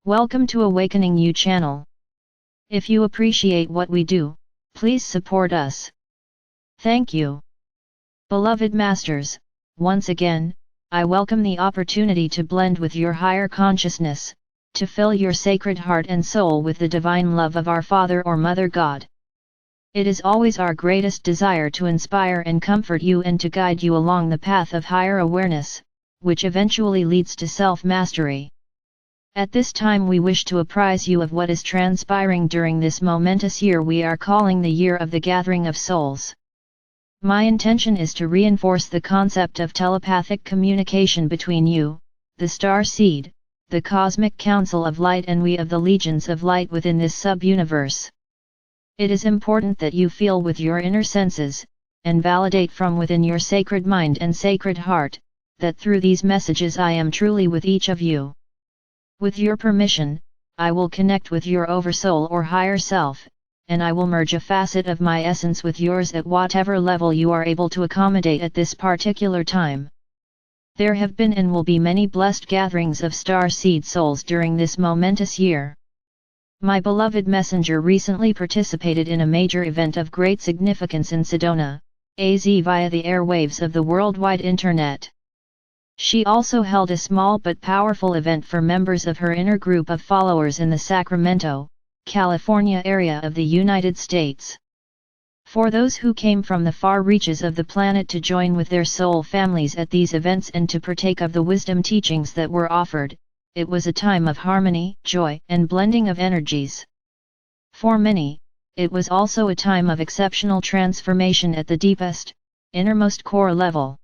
Welcome to Awakening You channel. If you appreciate what we do, please support us. Thank you. Beloved Masters, once again, I welcome the opportunity to blend with your higher consciousness, to fill your sacred heart and soul with the divine love of our Father or Mother God. It is always our greatest desire to inspire and comfort you and to guide you along the path of higher awareness, which eventually leads to self-mastery. At this time we wish to apprise you of what is transpiring during this momentous year we are calling the Year of the Gathering of Souls. My intention is to reinforce the concept of telepathic communication between you, the star seed, the cosmic council of light and we of the legions of light within this sub-universe. It is important that you feel with your inner senses, and validate from within your sacred mind and sacred heart, that through these messages I am truly with each of you. With your permission, I will connect with your oversoul or higher self, and I will merge a facet of my essence with yours at whatever level you are able to accommodate at this particular time. There have been and will be many blessed gatherings of star seed souls during this momentous year. My beloved messenger recently participated in a major event of great significance in Sedona, AZ via the airwaves of the worldwide internet. She also held a small but powerful event for members of her inner group of followers in the Sacramento, California area of the United States. For those who came from the far reaches of the planet to join with their soul families at these events and to partake of the wisdom teachings that were offered, it was a time of harmony, joy, and blending of energies. For many, it was also a time of exceptional transformation at the deepest, innermost core level.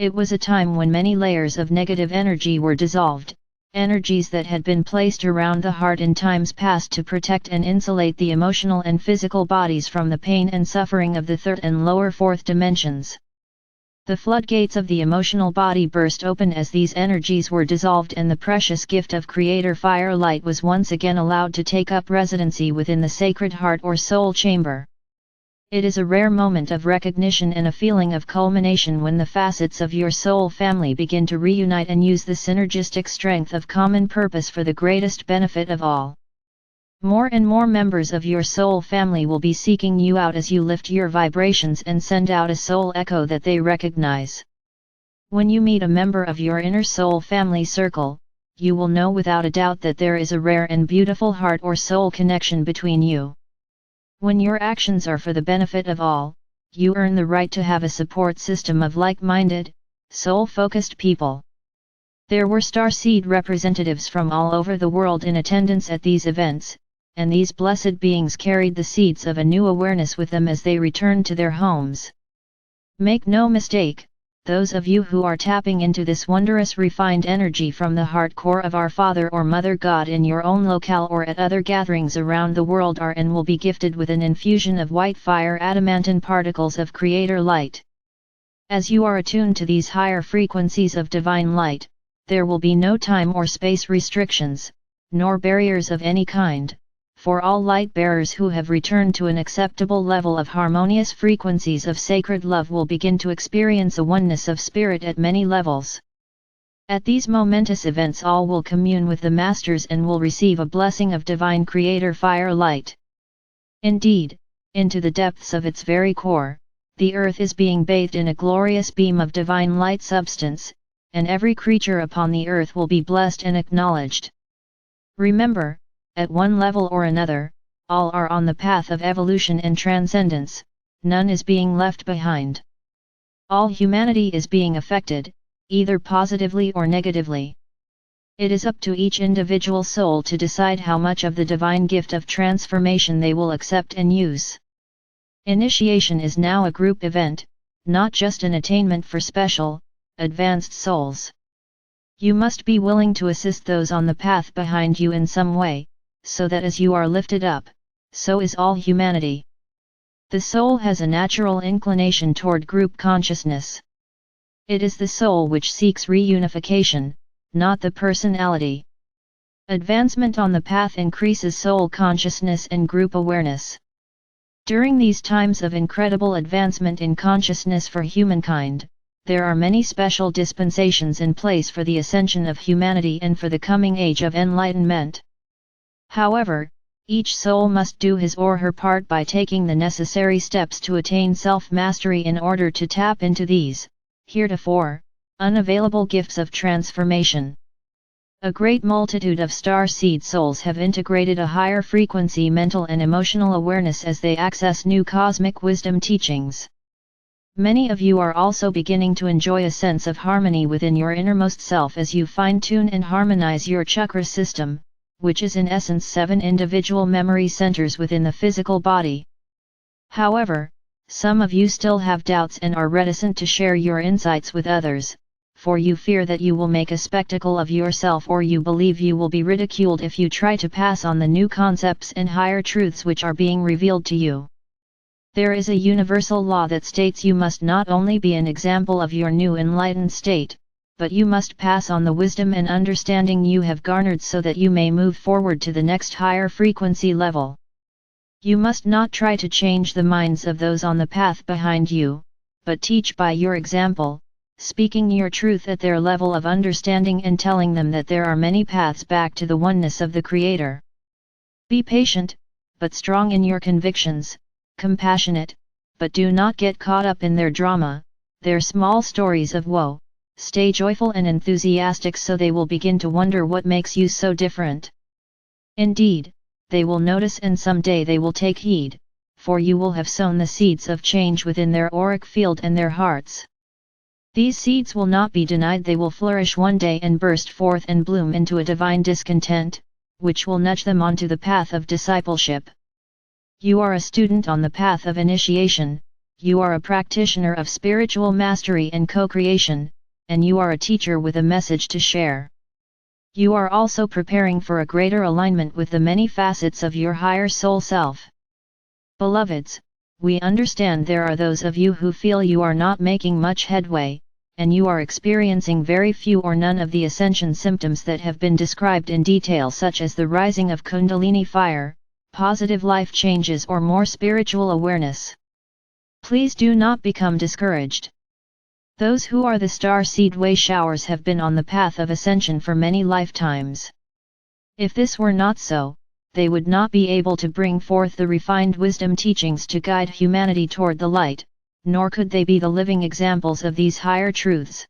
It was a time when many layers of negative energy were dissolved, energies that had been placed around the heart in times past to protect and insulate the emotional and physical bodies from the pain and suffering of the third and lower fourth dimensions. The floodgates of the emotional body burst open as these energies were dissolved and the precious gift of Creator Fire Light was once again allowed to take up residency within the sacred heart or soul chamber. It is a rare moment of recognition and a feeling of culmination when the facets of your soul family begin to reunite and use the synergistic strength of common purpose for the greatest benefit of all. More and more members of your soul family will be seeking you out as you lift your vibrations and send out a soul echo that they recognize. When you meet a member of your inner soul family circle, you will know without a doubt that there is a rare and beautiful heart or soul connection between you. When your actions are for the benefit of all, you earn the right to have a support system of like-minded, soul-focused people. There were starseed representatives from all over the world in attendance at these events, and these blessed beings carried the seeds of a new awareness with them as they returned to their homes. Make no mistake, those of you who are tapping into this wondrous refined energy from the heart core of our Father or Mother God in your own locale or at other gatherings around the world are and will be gifted with an infusion of white fire adamantine particles of Creator Light. As you are attuned to these higher frequencies of divine light, there will be no time or space restrictions, nor barriers of any kind, for all light bearers who have returned to an acceptable level of harmonious frequencies of sacred love will begin to experience a oneness of spirit at many levels. At these momentous events all will commune with the Masters and will receive a blessing of divine Creator Fire Light. Indeed, into the depths of its very core, the earth is being bathed in a glorious beam of divine light substance, and every creature upon the earth will be blessed and acknowledged. Remember, at one level or another, all are on the path of evolution and transcendence, none is being left behind. All humanity is being affected, either positively or negatively. It is up to each individual soul to decide how much of the divine gift of transformation they will accept and use. Initiation is now a group event, not just an attainment for special, advanced souls. You must be willing to assist those on the path behind you in some way, so that as you are lifted up, so is all humanity. The soul has a natural inclination toward group consciousness. It is the soul which seeks reunification, not the personality. Advancement on the path increases soul consciousness and group awareness. During these times of incredible advancement in consciousness for humankind, there are many special dispensations in place for the ascension of humanity and for the coming age of enlightenment. However, each soul must do his or her part by taking the necessary steps to attain self-mastery in order to tap into these, heretofore, unavailable gifts of transformation. A great multitude of star seed souls have integrated a higher frequency mental and emotional awareness as they access new cosmic wisdom teachings. Many of you are also beginning to enjoy a sense of harmony within your innermost self as you fine-tune and harmonize your chakra system, which is in essence 7 individual memory centers within the physical body. However, some of you still have doubts and are reticent to share your insights with others, for you fear that you will make a spectacle of yourself or you believe you will be ridiculed if you try to pass on the new concepts and higher truths which are being revealed to you. There is a universal law that states you must not only be an example of your new enlightened state, but you must pass on the wisdom and understanding you have garnered so that you may move forward to the next higher frequency level. You must not try to change the minds of those on the path behind you, but teach by your example, speaking your truth at their level of understanding and telling them that there are many paths back to the oneness of the Creator. Be patient, but strong in your convictions, compassionate, but do not get caught up in their drama, their small stories of woe. Stay joyful and enthusiastic so they will begin to wonder what makes you so different. Indeed, they will notice and someday they will take heed, for you will have sown the seeds of change within their auric field and their hearts. These seeds will not be denied, they will flourish one day and burst forth and bloom into a divine discontent, which will nudge them onto the path of discipleship. You are a student on the path of initiation, you are a practitioner of spiritual mastery and co-creation, and you are a teacher with a message to share. You are also preparing for a greater alignment with the many facets of your higher soul self. Beloveds, we understand there are those of you who feel you are not making much headway, and you are experiencing very few or none of the ascension symptoms that have been described in detail, such as the rising of Kundalini fire, positive life changes or more spiritual awareness. Please do not become discouraged. Those who are the star seed way showers have been on the path of ascension for many lifetimes. If this were not so, they would not be able to bring forth the refined wisdom teachings to guide humanity toward the light, nor could they be the living examples of these higher truths.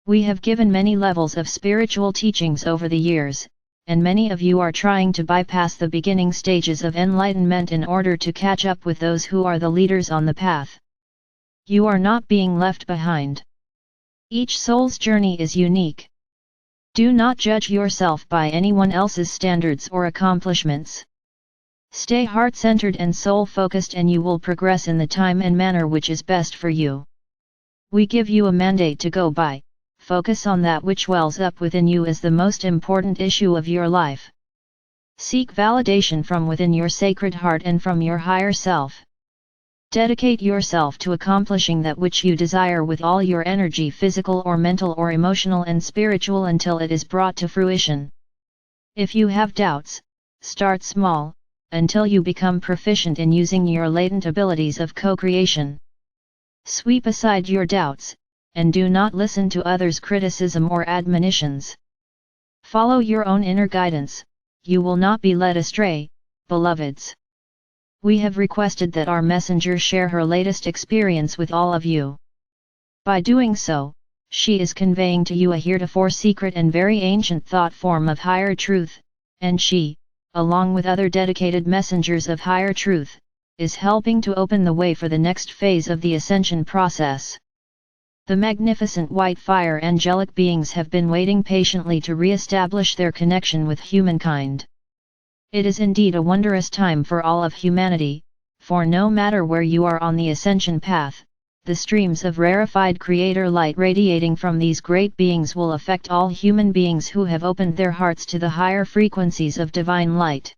We have given many levels of spiritual teachings over the years, and many of you are trying to bypass the beginning stages of enlightenment in order to catch up with those who are the leaders on the path. You are not being left behind. Each soul's journey is unique. Do not judge yourself by anyone else's standards or accomplishments. Stay heart-centered and soul-focused and you will progress in the time and manner which is best for you. We give you a mandate to go by, focus on that which wells up within you as the most important issue of your life. Seek validation from within your sacred heart and from your higher self. Dedicate yourself to accomplishing that which you desire with all your energy, physical or mental or emotional and spiritual, until it is brought to fruition. If you have doubts, start small, until you become proficient in using your latent abilities of co-creation. Sweep aside your doubts, and do not listen to others' criticism or admonitions. Follow your own inner guidance, you will not be led astray, beloveds. We have requested that our messenger share her latest experience with all of you. By doing so, she is conveying to you a heretofore secret and very ancient thought form of higher truth, and she, along with other dedicated messengers of higher truth, is helping to open the way for the next phase of the ascension process. The magnificent white fire angelic beings have been waiting patiently to re-establish their connection with humankind. It is indeed a wondrous time for all of humanity, for no matter where you are on the ascension path, the streams of rarefied creator light radiating from these great beings will affect all human beings who have opened their hearts to the higher frequencies of divine light.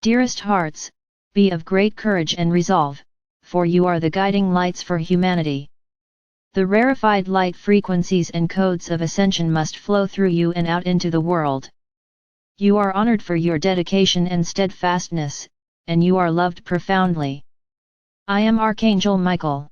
Dearest hearts, be of great courage and resolve, for you are the guiding lights for humanity. The rarefied light frequencies and codes of ascension must flow through you and out into the world. You are honored for your dedication and steadfastness, and you are loved profoundly. I am Archangel Michael.